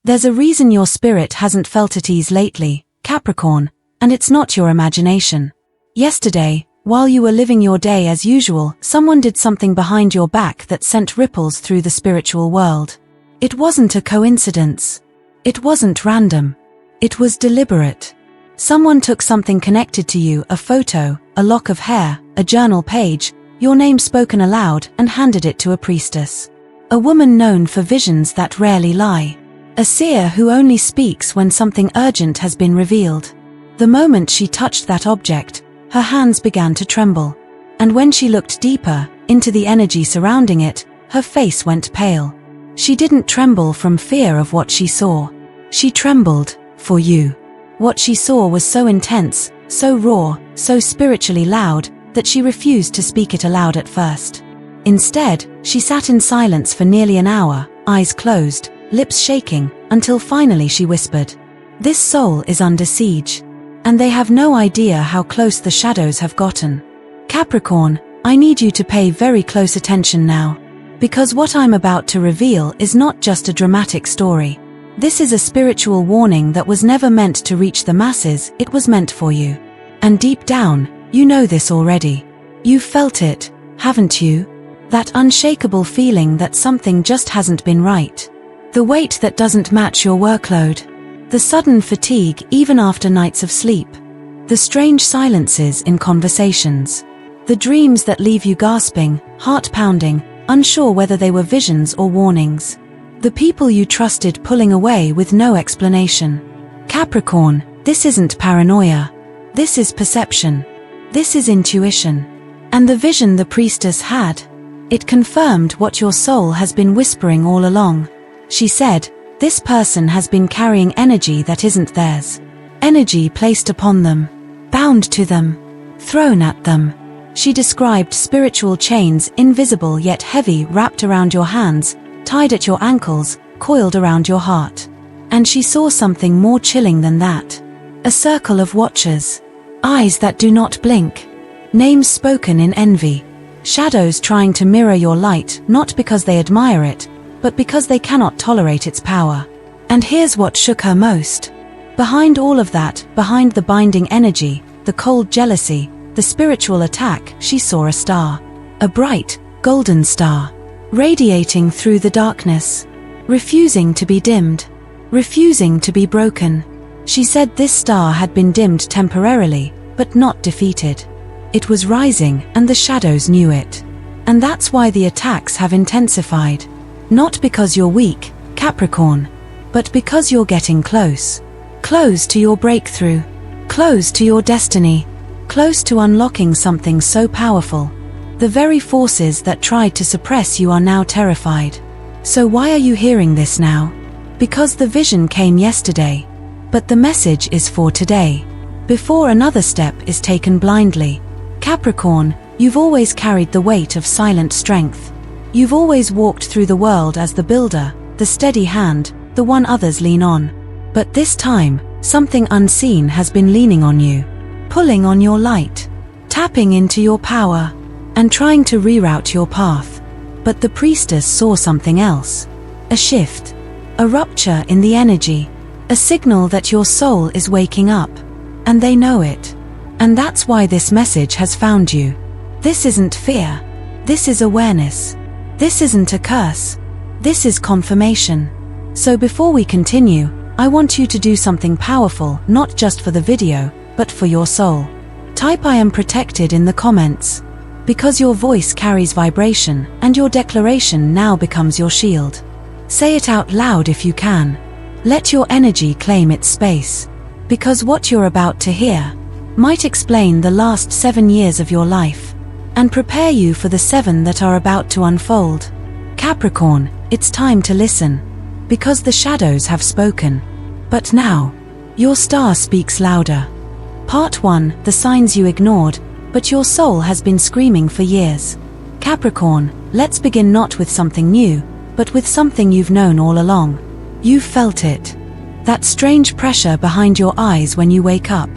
There's a reason your spirit hasn't felt at ease lately, Capricorn, and it's not your imagination. Yesterday, while you were living your day as usual, someone did something behind your back that sent ripples through the spiritual world. It wasn't a coincidence. It wasn't random. It was deliberate. Someone took something connected to you, a photo, a lock of hair, a journal page, your name spoken aloud, and handed it to a priestess. A woman known for visions that rarely lie. A seer who only speaks when something urgent has been revealed. The moment she touched that object, her hands began to tremble. And when she looked deeper, into the energy surrounding it, her face went pale. She didn't tremble from fear of what she saw. She trembled for you. What she saw was so intense, so raw, so spiritually loud, that she refused to speak it aloud at first. Instead, she sat in silence for nearly an hour, eyes closed, lips shaking, until finally she whispered, "This soul is under siege." And they have no idea how close the shadows have gotten. Capricorn, I need you to pay very close attention now. Because what I'm about to reveal is not just a dramatic story. This is a spiritual warning that was never meant to reach the masses, it was meant for you. And deep down, you know this already. You've felt it, haven't you? That unshakable feeling that something just hasn't been right. The weight that doesn't match your workload. The sudden fatigue even after nights of sleep. The strange silences in conversations. The dreams that leave you gasping, heart pounding, unsure whether they were visions or warnings. The people you trusted pulling away with no explanation. Capricorn, this isn't paranoia. This is perception. This is intuition. And the vision the priestess had, it confirmed what your soul has been whispering all along. She said, this person has been carrying energy that isn't theirs. Energy placed upon them, bound to them, thrown at them. She described spiritual chains, invisible yet heavy, wrapped around your hands, tied at your ankles, coiled around your heart. And she saw something more chilling than that. A circle of watchers. Eyes that do not blink. Names spoken in envy. Shadows trying to mirror your light, not because they admire it, but because they cannot tolerate its power. And here's what shook her most. Behind all of that, behind the binding energy, the cold jealousy, the spiritual attack, she saw a star. A bright, golden star. Radiating through the darkness. Refusing to be dimmed. Refusing to be broken. She said this star had been dimmed temporarily, but not defeated. It was rising, and the shadows knew it. And that's why the attacks have intensified. Not because you're weak, Capricorn, but because you're getting close. Close to your breakthrough. Close to your destiny. Close to unlocking something so powerful. The very forces that tried to suppress you are now terrified. So why are you hearing this now? Because the vision came yesterday. But the message is for today. Before another step is taken blindly. Capricorn, you've always carried the weight of silent strength. You've always walked through the world as the builder, the steady hand, the one others lean on. But this time, something unseen has been leaning on you. Pulling on your light. Tapping into your power. And trying to reroute your path. But the priestess saw something else. A shift. A rupture in the energy. A signal that your soul is waking up. And they know it. And that's why this message has found you. This isn't fear. This is awareness. This isn't a curse. This is confirmation. So before we continue, I want you to do something powerful, not just for the video, but for your soul. Type "I am protected" in the comments. Because your voice carries vibration, and your declaration now becomes your shield. Say it out loud if you can. Let your energy claim its space. Because what you're about to hear might explain the last 7 years of your life, and prepare you for the 7 that are about to unfold. Capricorn, it's time to listen. Because the shadows have spoken. But now, your star speaks louder. Part 1, the signs you ignored, but your soul has been screaming for years. Capricorn, let's begin not with something new, but with something you've known all along. You've felt it. That strange pressure behind your eyes when you wake up.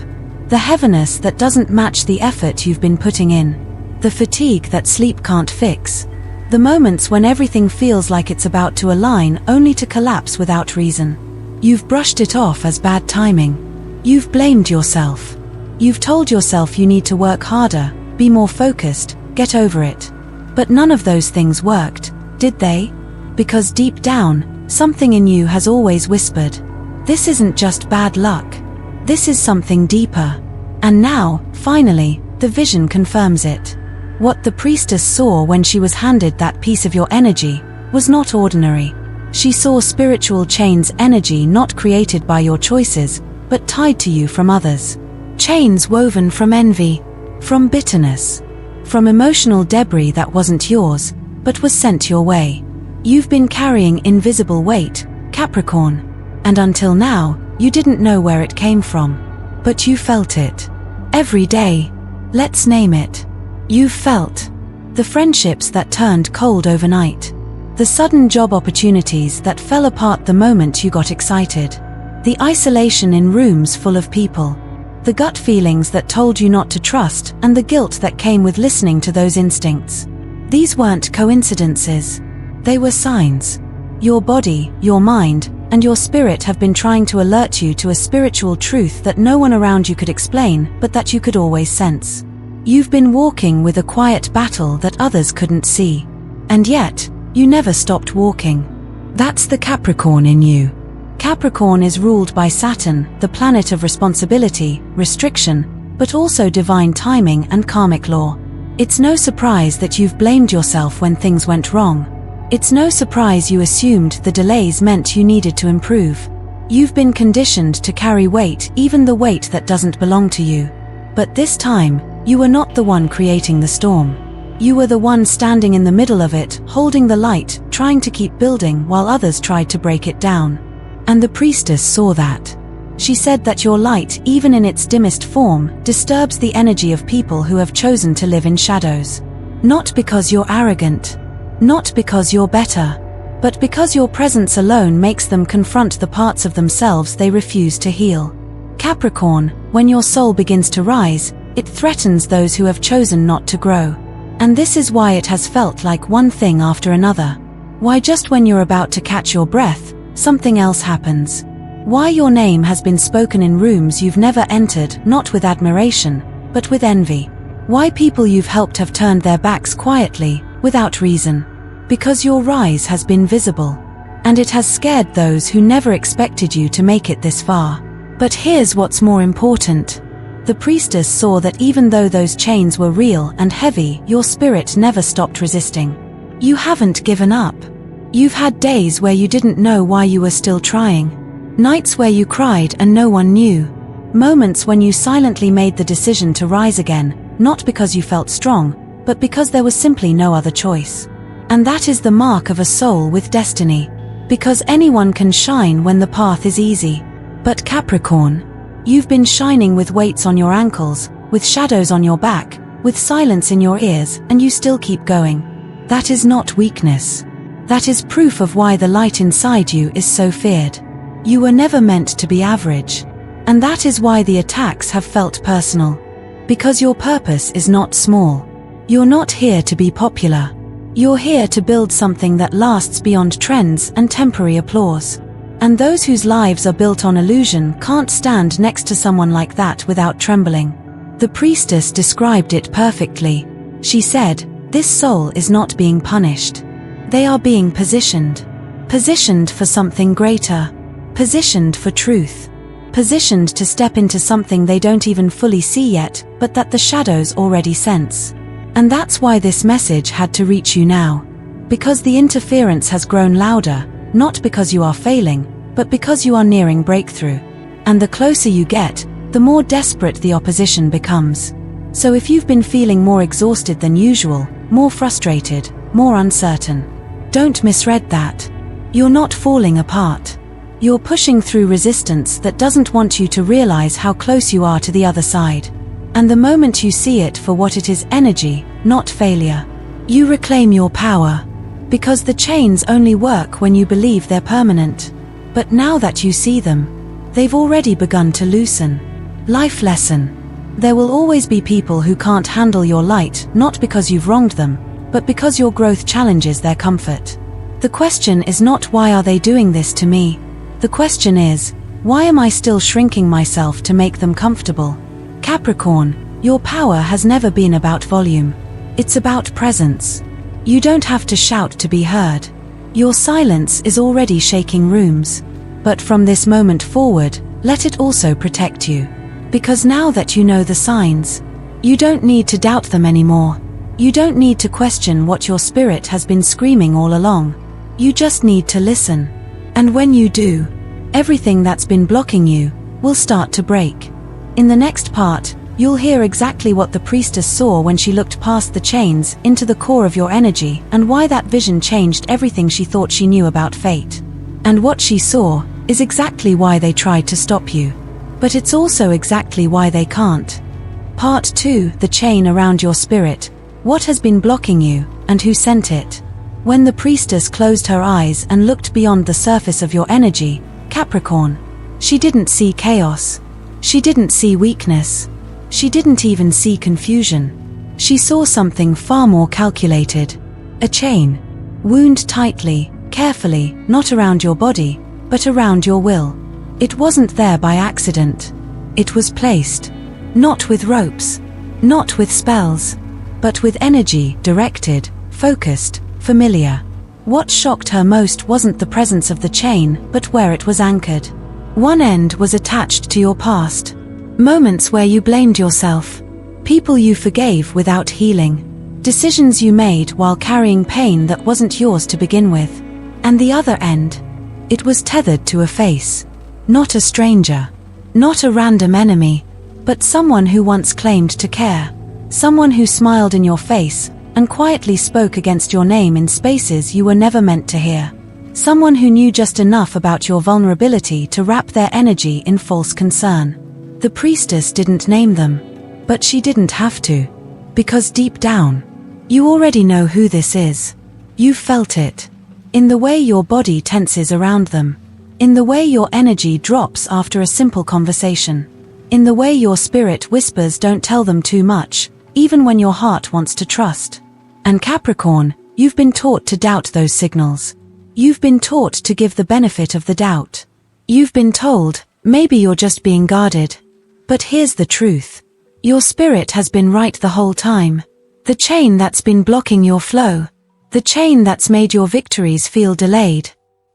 The heaviness that doesn't match the effort you've been putting in. The fatigue that sleep can't fix. The moments when everything feels like it's about to align only to collapse without reason. You've brushed it off as bad timing. You've blamed yourself. You've told yourself you need to work harder, be more focused, get over it. But none of those things worked, did they? Because deep down, something in you has always whispered, this isn't just bad luck. This is something deeper. And now, finally, the vision confirms it. What the priestess saw when she was handed that piece of your energy was not ordinary. She saw spiritual chains, energy not created by your choices, but tied to you from others. Chains woven from envy, from bitterness, from emotional debris that wasn't yours, but was sent your way. You've been carrying invisible weight, Capricorn. And until now, you didn't know where it came from. But you felt it. Every day. Let's name it. You've felt the friendships that turned cold overnight. The sudden job opportunities that fell apart the moment you got excited. The isolation in rooms full of people. The gut feelings that told you not to trust, and the guilt that came with listening to those instincts. These weren't coincidences. They were signs. Your body, your mind, and your spirit have been trying to alert you to a spiritual truth that no one around you could explain, but that you could always sense. You've been walking with a quiet battle that others couldn't see. And yet, you never stopped walking. That's the Capricorn in you. Capricorn is ruled by Saturn, the planet of responsibility, restriction, but also divine timing and karmic law. It's no surprise that you've blamed yourself when things went wrong. It's no surprise you assumed the delays meant you needed to improve. You've been conditioned to carry weight, even the weight that doesn't belong to you. But this time, you were not the one creating the storm. You were the one standing in the middle of it, holding the light, trying to keep building while others tried to break it down. And the priestess saw that. She said that your light, even in its dimmest form, disturbs the energy of people who have chosen to live in shadows. Not because you're arrogant. Not because you're better. But because your presence alone makes them confront the parts of themselves they refuse to heal. Capricorn, when your soul begins to rise, it threatens those who have chosen not to grow. And this is why it has felt like one thing after another. Why just when you're about to catch your breath, something else happens. Why your name has been spoken in rooms you've never entered, not with admiration, but with envy. Why people you've helped have turned their backs quietly, without reason. Because your rise has been visible. And it has scared those who never expected you to make it this far. But here's what's more important. The priestess saw that even though those chains were real and heavy, your spirit never stopped resisting. You haven't given up. You've had days where you didn't know why you were still trying. Nights where you cried and no one knew. Moments when you silently made the decision to rise again, not because you felt strong, but because there was simply no other choice. And that is the mark of a soul with destiny. Because anyone can shine when the path is easy. But Capricorn, you've been shining with weights on your ankles, with shadows on your back, with silence in your ears, and you still keep going. That is not weakness. That is proof of why the light inside you is so feared. You were never meant to be average. And that is why the attacks have felt personal. Because your purpose is not small. You're not here to be popular. You're here to build something that lasts beyond trends and temporary applause. And those whose lives are built on illusion can't stand next to someone like that without trembling. The priestess described it perfectly. She said, this soul is not being punished. They are being positioned. Positioned for something greater. Positioned for truth. Positioned to step into something they don't even fully see yet, but that the shadows already sense. And that's why this message had to reach you now. Because the interference has grown louder. Not because you are failing, but because you are nearing breakthrough. And the closer you get, the more desperate the opposition becomes. So if you've been feeling more exhausted than usual, more frustrated, more uncertain, don't misread that. You're not falling apart. You're pushing through resistance that doesn't want you to realize how close you are to the other side. And the moment you see it for what it is, energy, not failure, you reclaim your power. Because the chains only work when you believe they're permanent. But now that you see them, they've already begun to loosen. Life lesson. There will always be people who can't handle your light, not because you've wronged them, but because your growth challenges their comfort. The question is not why are they doing this to me? The question is, why am I still shrinking myself to make them comfortable? Capricorn, your power has never been about volume. It's about presence. You don't have to shout to be heard. Your silence is already shaking rooms. But from this moment forward, let it also protect you. Because now that you know the signs, you don't need to doubt them anymore. You don't need to question what your spirit has been screaming all along. You just need to listen. And when you do, everything that's been blocking you will start to break. In the next part, you'll hear exactly what the priestess saw when she looked past the chains into the core of your energy, and why that vision changed everything she thought she knew about fate. And what she saw is exactly why they tried to stop you. But it's also exactly why they can't. Part 2, the chain around your spirit. What has been blocking you, and who sent it? When the priestess closed her eyes and looked beyond the surface of your energy, Capricorn, she didn't see chaos. She didn't see weakness. She didn't even see confusion. She saw something far more calculated. A chain. Wound tightly, carefully, not around your body, but around your will. It wasn't there by accident. It was placed. Not with ropes. Not with spells. But with energy, directed, focused, familiar. What shocked her most wasn't the presence of the chain, but where it was anchored. One end was attached to your past. Moments where you blamed yourself. People you forgave without healing. Decisions you made while carrying pain that wasn't yours to begin with. And the other end, it was tethered to a face. Not a stranger. Not a random enemy. But someone who once claimed to care. Someone who smiled in your face and quietly spoke against your name in spaces you were never meant to hear. Someone who knew just enough about your vulnerability to wrap their energy in false concern. The priestess didn't name them. But she didn't have to. Because deep down, you already know who this is. You've felt it. In the way your body tenses around them. In the way your energy drops after a simple conversation. In the way your spirit whispers don't tell them too much, even when your heart wants to trust. And Capricorn, you've been taught to doubt those signals. You've been taught to give the benefit of the doubt. You've been told, maybe you're just being guarded. But here's the truth. Your spirit has been right the whole time. The chain that's been blocking your flow. The chain that's made your victories feel delayed.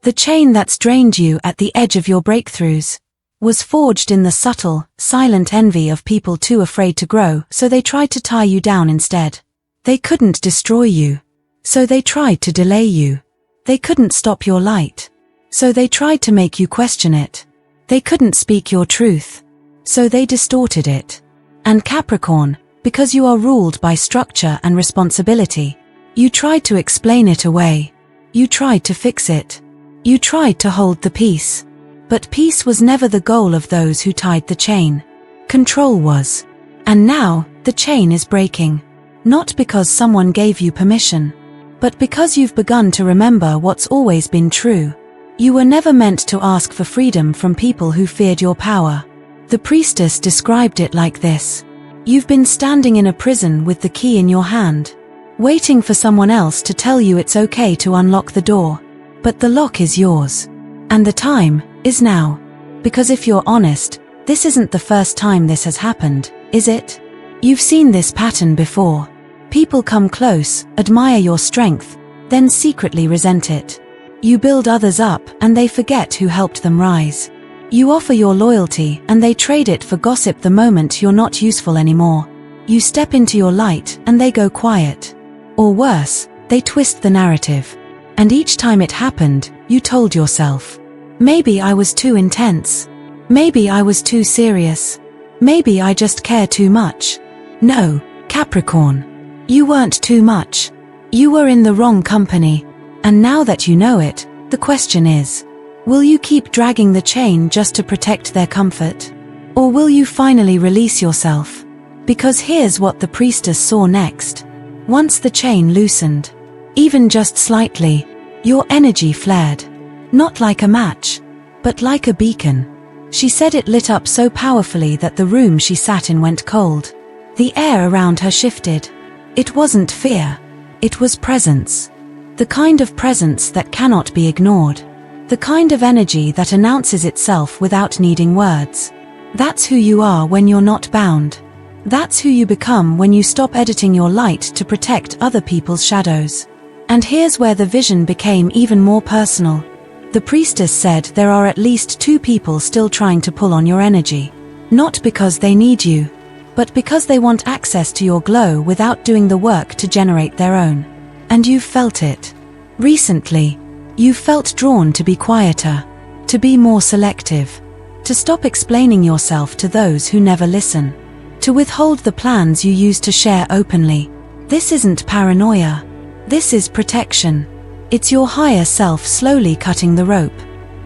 The chain that's drained you at the edge of your breakthroughs. Was forged in the subtle, silent envy of people too afraid to grow, so they tried to tie you down instead. They couldn't destroy you. So they tried to delay you. They couldn't stop your light. So they tried to make you question it. They couldn't speak your truth. So they distorted it. And Capricorn, because you are ruled by structure and responsibility, you tried to explain it away. You tried to fix it. You tried to hold the peace. But peace was never the goal of those who tied the chain. Control was. And now, the chain is breaking. Not because someone gave you permission, but because you've begun to remember what's always been true. You were never meant to ask for freedom from people who feared your power. The priestess described it like this. You've been standing in a prison with the key in your hand, waiting for someone else to tell you it's okay to unlock the door. But the lock is yours. And the time is now. Because if you're honest, this isn't the first time this has happened, is it? You've seen this pattern before. People come close, admire your strength, then secretly resent it. You build others up and they forget who helped them rise. You offer your loyalty and they trade it for gossip the moment you're not useful anymore. You step into your light and they go quiet. Or worse, they twist the narrative. And each time it happened, you told yourself, maybe I was too intense. Maybe I was too serious. Maybe I just care too much. No, Capricorn. You weren't too much. You were in the wrong company. And now that you know it, the question is, will you keep dragging the chain just to protect their comfort? Or will you finally release yourself? Because here's what the priestess saw next. Once the chain loosened, even just slightly, your energy flared. Not like a match, but like a beacon. She said it lit up so powerfully that the room she sat in went cold. The air around her shifted. It wasn't fear. It was presence. The kind of presence that cannot be ignored. The kind of energy that announces itself without needing words. That's who you are when you're not bound. That's who you become when you stop editing your light to protect other people's shadows. And here's where the vision became even more personal. The priestess said there are at least 2 people still trying to pull on your energy. Not because they need you, but because they want access to your glow without doing the work to generate their own. And you've felt it. Recently, you've felt drawn to be quieter, to be more selective, to stop explaining yourself to those who never listen, to withhold the plans you used to share openly. This isn't paranoia. This is protection. It's your higher self slowly cutting the rope.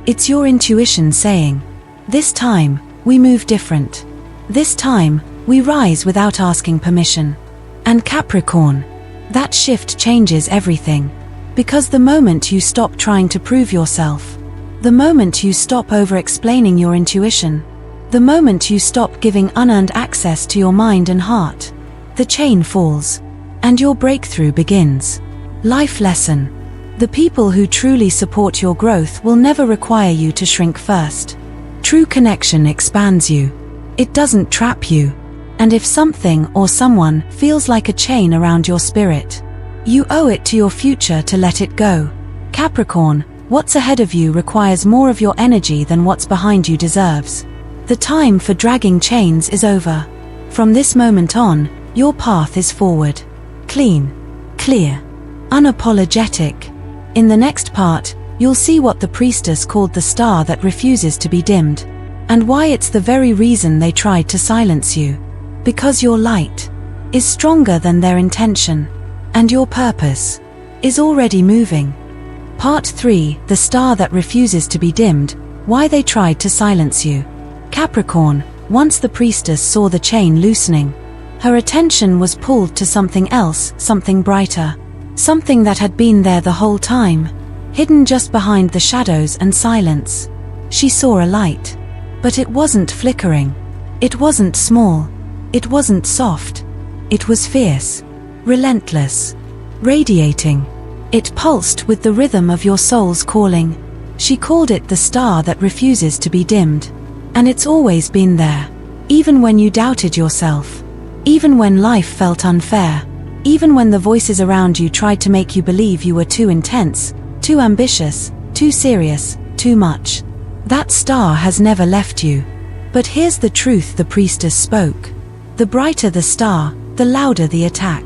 It's your intuition saying, this time, we move different. This time, we rise without asking permission. And Capricorn, that shift changes everything. Because the moment you stop trying to prove yourself, the moment you stop over-explaining your intuition, the moment you stop giving unearned access to your mind and heart, the chain falls, and your breakthrough begins. Life lesson. The people who truly support your growth will never require you to shrink first. True connection expands you. It doesn't trap you. And if something or someone feels like a chain around your spirit, you owe it to your future to let it go. Capricorn, what's ahead of you requires more of your energy than what's behind you deserves. The time for dragging chains is over. From this moment on, your path is forward. Clean, clear, unapologetic. In the next part, you'll see what the priestess called the star that refuses to be dimmed, and why it's the very reason they tried to silence you. Because your light is stronger than their intention, and your purpose is already moving. Part 3, the star that refuses to be dimmed, why they tried to silence you. Capricorn, once the priestess saw the chain loosening, her attention was pulled to something else, something brighter. Something that had been there the whole time, hidden just behind the shadows and silence. She saw a light. But it wasn't flickering. It wasn't small. It wasn't soft. It was fierce, relentless, radiating. It pulsed with the rhythm of your soul's calling. She called it the star that refuses to be dimmed. And it's always been there. Even when you doubted yourself. Even when life felt unfair. Even when the voices around you tried to make you believe you were too intense, too ambitious, too serious, too much. That star has never left you. But here's the truth the priestess spoke. The brighter the star, the louder the attack.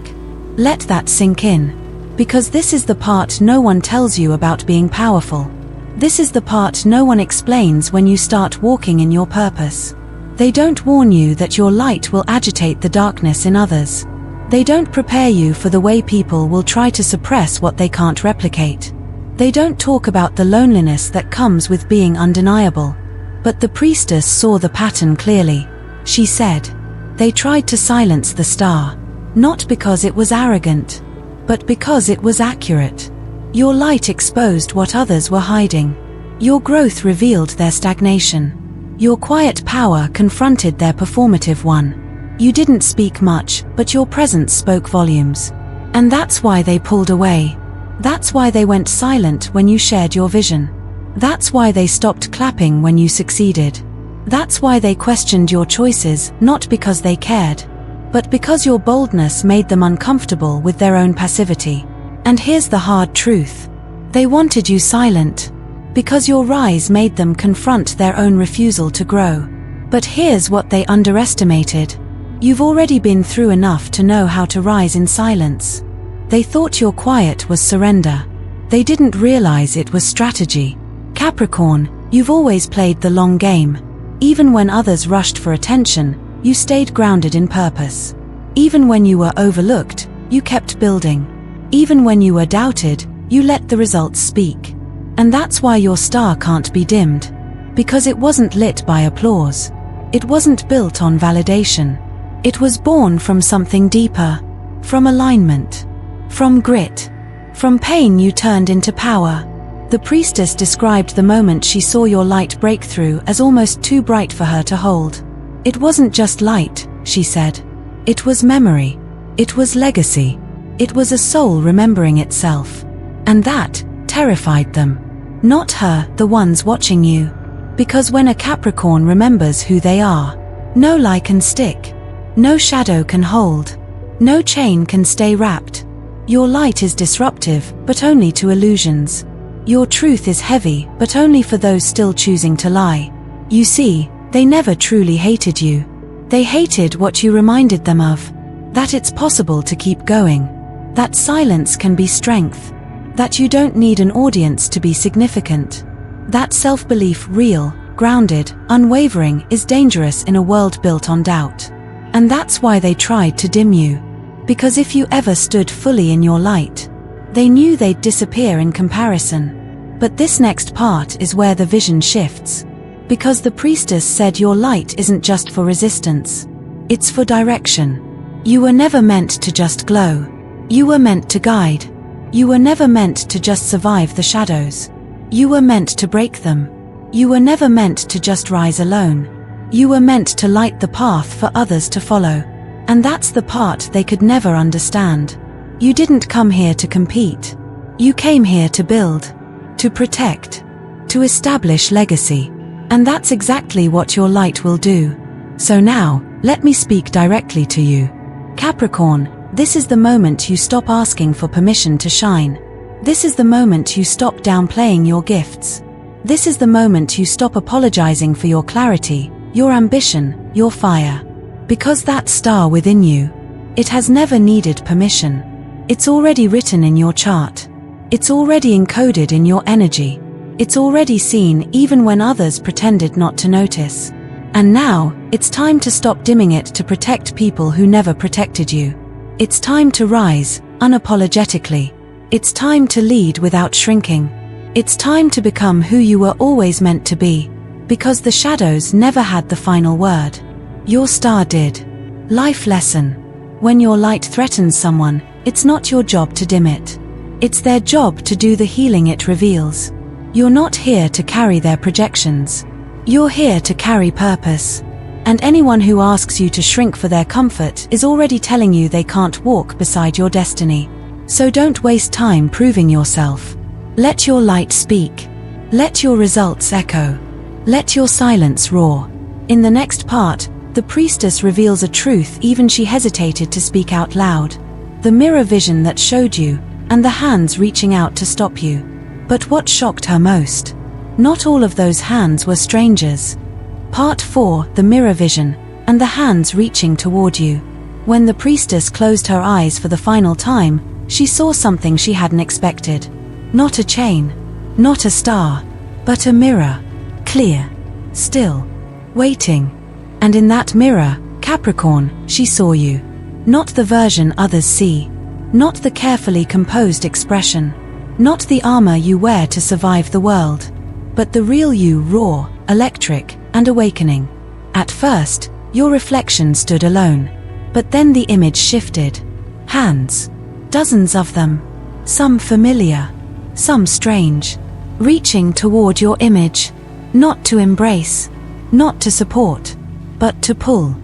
Let that sink in. Because this is the part no one tells you about being powerful. This is the part no one explains when you start walking in your purpose. They don't warn you that your light will agitate the darkness in others. They don't prepare you for the way people will try to suppress what they can't replicate. They don't talk about the loneliness that comes with being undeniable. But the priestess saw the pattern clearly. She said, they tried to silence the star, not because it was arrogant, but because it was accurate. Your light exposed what others were hiding. Your growth revealed their stagnation. Your quiet power confronted their performative one. You didn't speak much, but your presence spoke volumes. And that's why they pulled away. That's why they went silent when you shared your vision. That's why they stopped clapping when you succeeded. That's why they questioned your choices, not because they cared, but because your boldness made them uncomfortable with their own passivity. And here's the hard truth. They wanted you silent, because your rise made them confront their own refusal to grow. But here's what they underestimated. You've already been through enough to know how to rise in silence. They thought your quiet was surrender. They didn't realize it was strategy. Capricorn, you've always played the long game. Even when others rushed for attention, you stayed grounded in purpose. Even when you were overlooked, you kept building. Even when you were doubted, you let the results speak. And that's why your star can't be dimmed. Because it wasn't lit by applause. It wasn't built on validation. It was born from something deeper. From alignment. From grit. From pain you turned into power. The priestess described the moment she saw your light break through as almost too bright for her to hold. It wasn't just light, she said. It was memory. It was legacy. It was a soul remembering itself. And that terrified them. Not her, the ones watching you. Because when a Capricorn remembers who they are, no lie can stick. No shadow can hold. No chain can stay wrapped. Your light is disruptive, but only to illusions. Your truth is heavy, but only for those still choosing to lie. You see, they never truly hated you. They hated what you reminded them of. That it's possible to keep going. That silence can be strength. That you don't need an audience to be significant. That self-belief, real, grounded, unwavering, is dangerous in a world built on doubt. And that's why they tried to dim you. Because if you ever stood fully in your light, they knew they'd disappear in comparison. But this next part is where the vision shifts. Because the priestess said your light isn't just for resistance. It's for direction. You were never meant to just glow. You were meant to guide. You were never meant to just survive the shadows. You were meant to break them. You were never meant to just rise alone. You were meant to light the path for others to follow. And that's the part they could never understand. You didn't come here to compete. You came here to build, to protect, to establish legacy. And that's exactly what your light will do. So now, let me speak directly to you. Capricorn, this is the moment you stop asking for permission to shine. This is the moment you stop downplaying your gifts. This is the moment you stop apologizing for your clarity, your ambition, your fire. Because that star within you, it has never needed permission. It's already written in your chart. It's already encoded in your energy. It's already seen even when others pretended not to notice. And now, it's time to stop dimming it to protect people who never protected you. It's time to rise, unapologetically. It's time to lead without shrinking. It's time to become who you were always meant to be. Because the shadows never had the final word. Your star did. Life lesson. When your light threatens someone, it's not your job to dim it. It's their job to do the healing it reveals. You're not here to carry their projections. You're here to carry purpose. And anyone who asks you to shrink for their comfort is already telling you they can't walk beside your destiny. So don't waste time proving yourself. Let your light speak. Let your results echo. Let your silence roar. In the next part, the priestess reveals a truth even she hesitated to speak out loud. The mirror vision that showed you, and the hands reaching out to stop you. But what shocked her most? Not all of those hands were strangers. Part 4, the mirror vision, and the hands reaching toward you. When the priestess closed her eyes for the final time, she saw something she hadn't expected. Not a chain, not a star, but a mirror. Clear, still, waiting. And in that mirror, Capricorn, she saw you. Not the version others see. Not the carefully composed expression. Not the armor you wear to survive the world. But the real you, raw, electric, and awakening. At first, your reflection stood alone. But then the image shifted. Hands. Dozens of them. Some familiar. Some strange. Reaching toward your image. Not to embrace. Not to support. But to pull.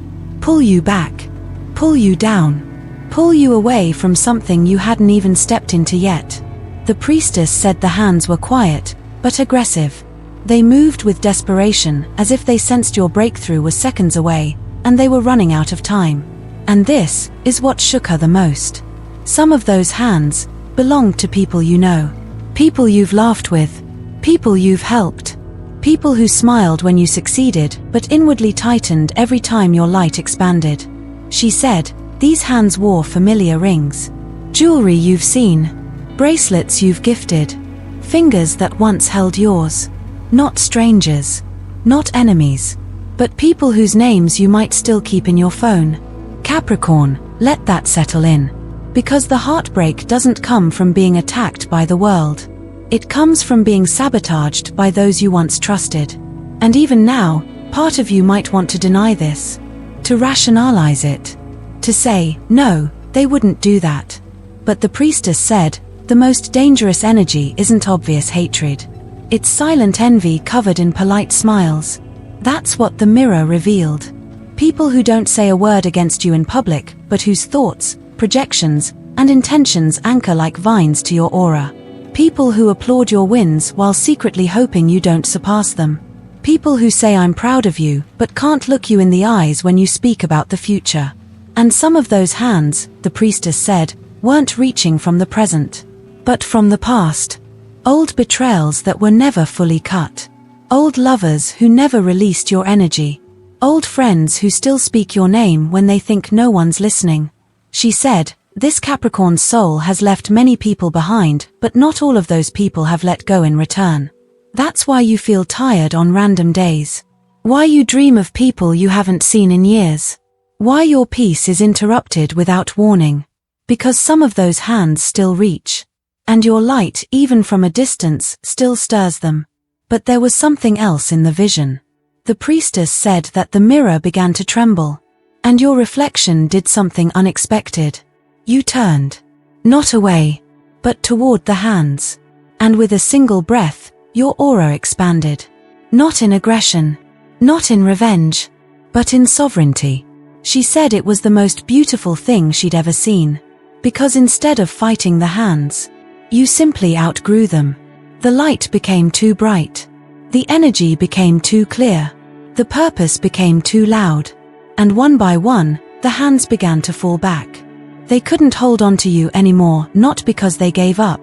Pull you back. Pull you down. Pull you away from something you hadn't even stepped into yet. The priestess said the hands were quiet, but aggressive. They moved with desperation, as if they sensed your breakthrough was seconds away, and they were running out of time. And this is what shook her the most. Some of those hands belonged to people you know. People you've laughed with. People you've helped. People who smiled when you succeeded, but inwardly tightened every time your light expanded. She said, these hands wore familiar rings. Jewelry you've seen. Bracelets you've gifted. Fingers that once held yours. Not strangers. Not enemies. But people whose names you might still keep in your phone. Capricorn, let that settle in. Because the heartbreak doesn't come from being attacked by the world. It comes from being sabotaged by those you once trusted. And even now, part of you might want to deny this. To rationalize it. To say, no, they wouldn't do that. But the priestess said, the most dangerous energy isn't obvious hatred. It's silent envy covered in polite smiles. That's what the mirror revealed. People who don't say a word against you in public, but whose thoughts, projections, and intentions anchor like vines to your aura. People who applaud your wins while secretly hoping you don't surpass them. People who say I'm proud of you, but can't look you in the eyes when you speak about the future. And some of those hands, the priestess said, weren't reaching from the present, but from the past. Old betrayals that were never fully cut. Old lovers who never released your energy. Old friends who still speak your name when they think no one's listening. She said, this Capricorn soul has left many people behind, but not all of those people have let go in return. That's why you feel tired on random days. Why you dream of people you haven't seen in years. Why your peace is interrupted without warning. Because some of those hands still reach. And your light, even from a distance, still stirs them. But there was something else in the vision. The priestess said that the mirror began to tremble. And your reflection did something unexpected. You turned. Not away, but toward the hands. And with a single breath, your aura expanded. Not in aggression. Not in revenge. But in sovereignty. She said it was the most beautiful thing she'd ever seen. Because instead of fighting the hands, you simply outgrew them. The light became too bright. The energy became too clear. The purpose became too loud. And one by one, the hands began to fall back. They couldn't hold on to you anymore, not because they gave up,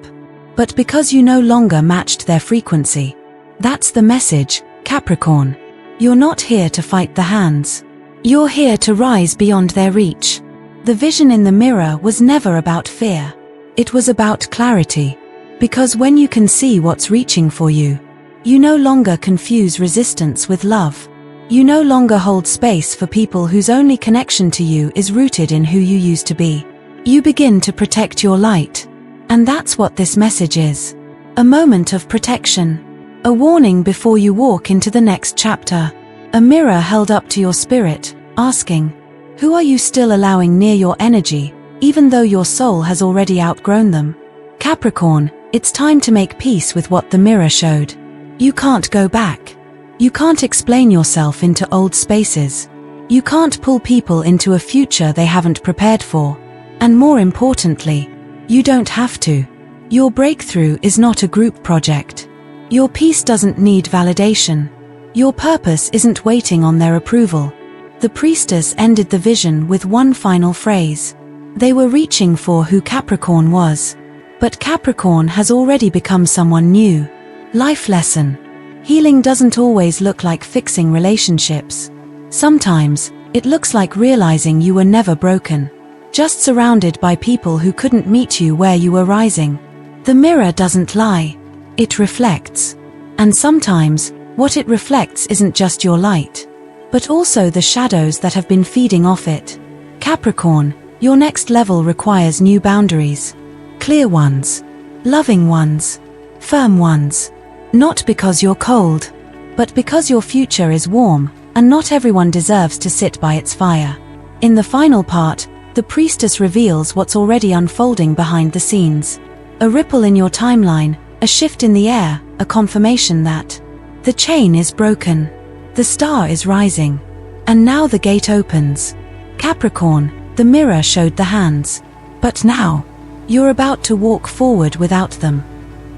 but because you no longer matched their frequency. That's the message, Capricorn. You're not here to fight the hands. You're here to rise beyond their reach. The vision in the mirror was never about fear. It was about clarity. Because when you can see what's reaching for you, you no longer confuse resistance with love. You no longer hold space for people whose only connection to you is rooted in who you used to be. You begin to protect your light. And that's what this message is. A moment of protection. A warning before you walk into the next chapter. A mirror held up to your spirit, asking, who are you still allowing near your energy, even though your soul has already outgrown them? Capricorn, it's time to make peace with what the mirror showed. You can't go back. You can't explain yourself into old spaces. You can't pull people into a future they haven't prepared for. And more importantly, you don't have to. Your breakthrough is not a group project. Your peace doesn't need validation. Your purpose isn't waiting on their approval. The priestess ended the vision with one final phrase. They were reaching for who Capricorn was. But Capricorn has already become someone new. Life lesson. Healing doesn't always look like fixing relationships. Sometimes, it looks like realizing you were never broken. Just surrounded by people who couldn't meet you where you were rising. The mirror doesn't lie. It reflects. And sometimes, what it reflects isn't just your light, but also the shadows that have been feeding off it. Capricorn, your next level requires new boundaries. Clear ones. Loving ones. Firm ones. Not because you're cold, but because your future is warm, and not everyone deserves to sit by its fire. In the final part, the priestess reveals what's already unfolding behind the scenes. A ripple in your timeline, a shift in the air, a confirmation that the chain is broken. The star is rising. And now the gate opens. Capricorn, the mirror showed the hands. But now, you're about to walk forward without them.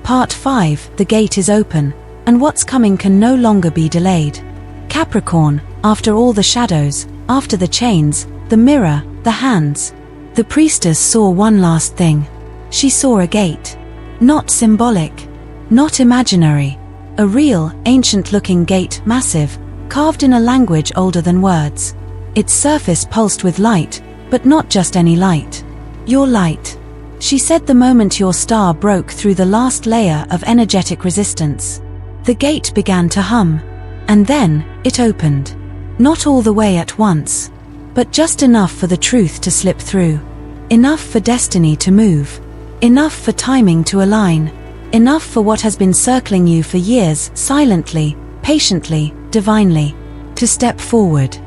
Part 5, the gate is open, and what's coming can no longer be delayed. Capricorn, after all the shadows, after the chains, the mirror, the hands, the priestess saw one last thing. She saw a gate. Not symbolic. Not imaginary. A real, ancient-looking gate, massive, carved in a language older than words. Its surface pulsed with light, but not just any light. Your light. She said the moment your star broke through the last layer of energetic resistance. The gate began to hum. And then, it opened. Not all the way at once, but just enough for the truth to slip through. Enough for destiny to move. Enough for timing to align. Enough for what has been circling you for years, silently, patiently, divinely, to step forward.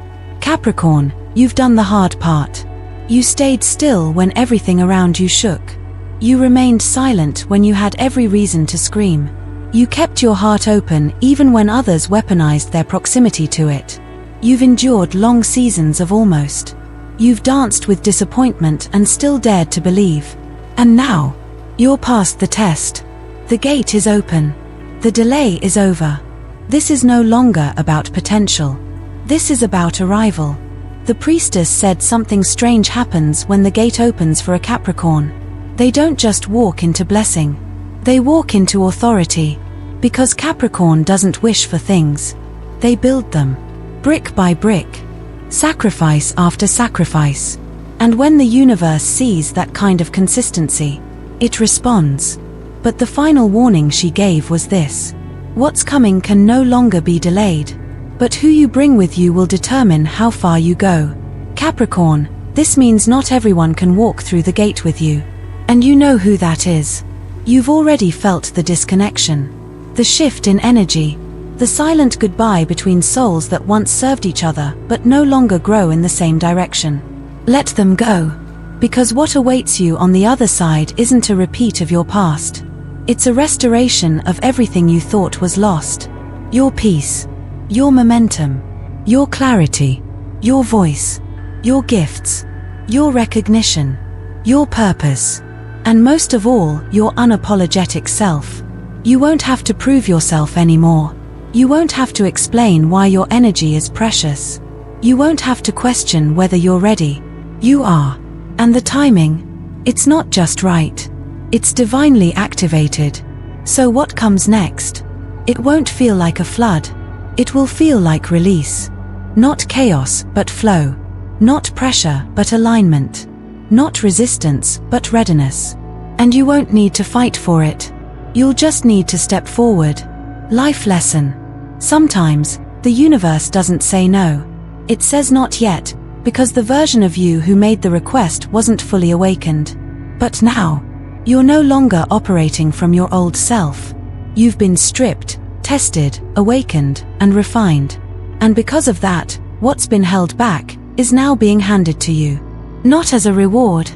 Capricorn, you've done the hard part. You stayed still when everything around you shook. You remained silent when you had every reason to scream. You kept your heart open even when others weaponized their proximity to it. You've endured long seasons of almost. You've danced with disappointment and still dared to believe. And now, you're past the test. The gate is open. The delay is over. This is no longer about potential. This is about arrival. The priestess said something strange happens when the gate opens for a Capricorn. They don't just walk into blessing. They walk into authority. Because Capricorn doesn't wish for things. They build them. Brick by brick. Sacrifice after sacrifice. And when the universe sees that kind of consistency, it responds. But the final warning she gave was this. What's coming can no longer be delayed. But who you bring with you will determine how far you go. Capricorn, this means not everyone can walk through the gate with you. And you know who that is. You've already felt the disconnection. The shift in energy. The silent goodbye between souls that once served each other but no longer grow in the same direction. Let them go. Because what awaits you on the other side isn't a repeat of your past. It's a restoration of everything you thought was lost. Your peace. Your momentum. Your clarity. Your voice. Your gifts. Your recognition. Your purpose. And most of all, your unapologetic self. You won't have to prove yourself anymore. You won't have to explain why your energy is precious. You won't have to question whether you're ready. You are. And the timing, it's not just right. It's divinely activated. So what comes next? It won't feel like a flood. It will feel like release. Not chaos, but flow. Not pressure, but alignment. Not resistance, but readiness. And you won't need to fight for it. You'll just need to step forward. Life lesson. Sometimes, the universe doesn't say no. It says not yet, because the version of you who made the request wasn't fully awakened. But now, you're no longer operating from your old self. You've been stripped, tested, awakened, and refined. And because of that, what's been held back is now being handed to you. Not as a reward,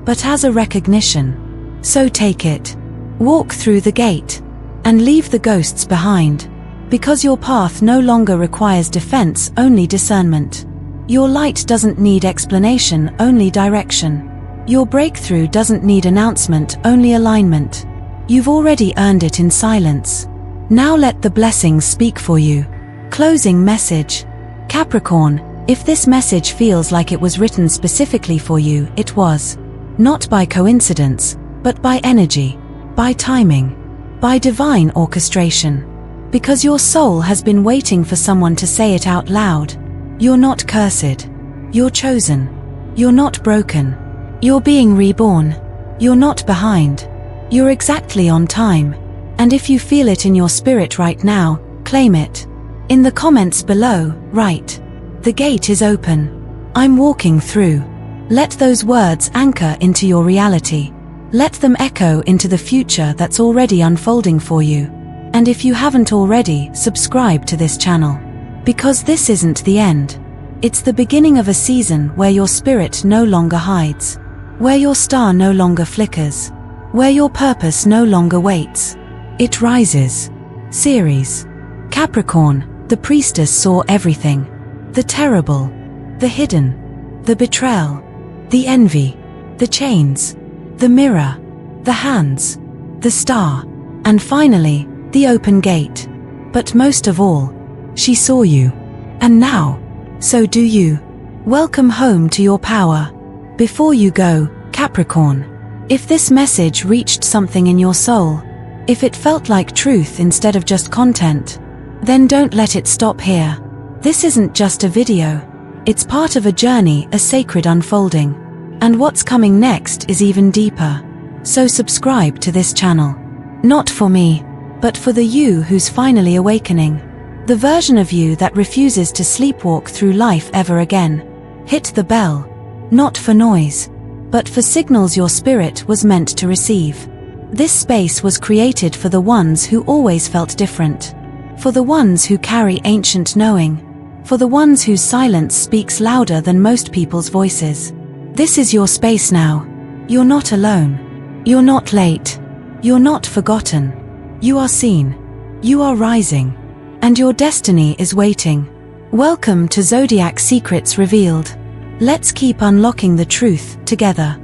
but as a recognition. So take it. Walk through the gate. And leave the ghosts behind. Because your path no longer requires defense, only discernment. Your light doesn't need explanation, only direction. Your breakthrough doesn't need announcement, only alignment. You've already earned it in silence. Now let the blessings speak for you. Closing message. Capricorn, if this message feels like it was written specifically for you, it was. Not by coincidence, but by energy, by timing, by divine orchestration. Because your soul has been waiting for someone to say it out loud. You're not cursed. You're chosen. You're not broken. You're being reborn. You're not behind. You're exactly on time. And if you feel it in your spirit right now, claim it. In the comments below, write, "The gate is open. I'm walking through." Let those words anchor into your reality. Let them echo into the future that's already unfolding for you. And if you haven't already, subscribe to this channel. Because this isn't the end. It's the beginning of a season where your spirit no longer hides. Where your star no longer flickers. Where your purpose no longer waits. It rises. Series. Capricorn, the priestess saw everything. The terrible. The hidden. The betrayal. The envy. The chains. The mirror. The hands. The star. And finally, the open gate. But most of all, she saw you. And now, so do you. Welcome home to your power. Before you go, Capricorn, if this message reached something in your soul, if it felt like truth instead of just content, then don't let it stop here. This isn't just a video. It's part of a journey, a sacred unfolding. And what's coming next is even deeper. So subscribe to this channel. Not for me, but for the you who's finally awakening. The version of you that refuses to sleepwalk through life ever again. Hit the bell. Not for noise, but for signals your spirit was meant to receive. This space was created for the ones who always felt different. For the ones who carry ancient knowing. For the ones whose silence speaks louder than most people's voices. This is your space now. You're not alone. You're not late. You're not forgotten. You are seen. You are rising. And your destiny is waiting. Welcome to Zodiac Secrets Revealed. Let's keep unlocking the truth together.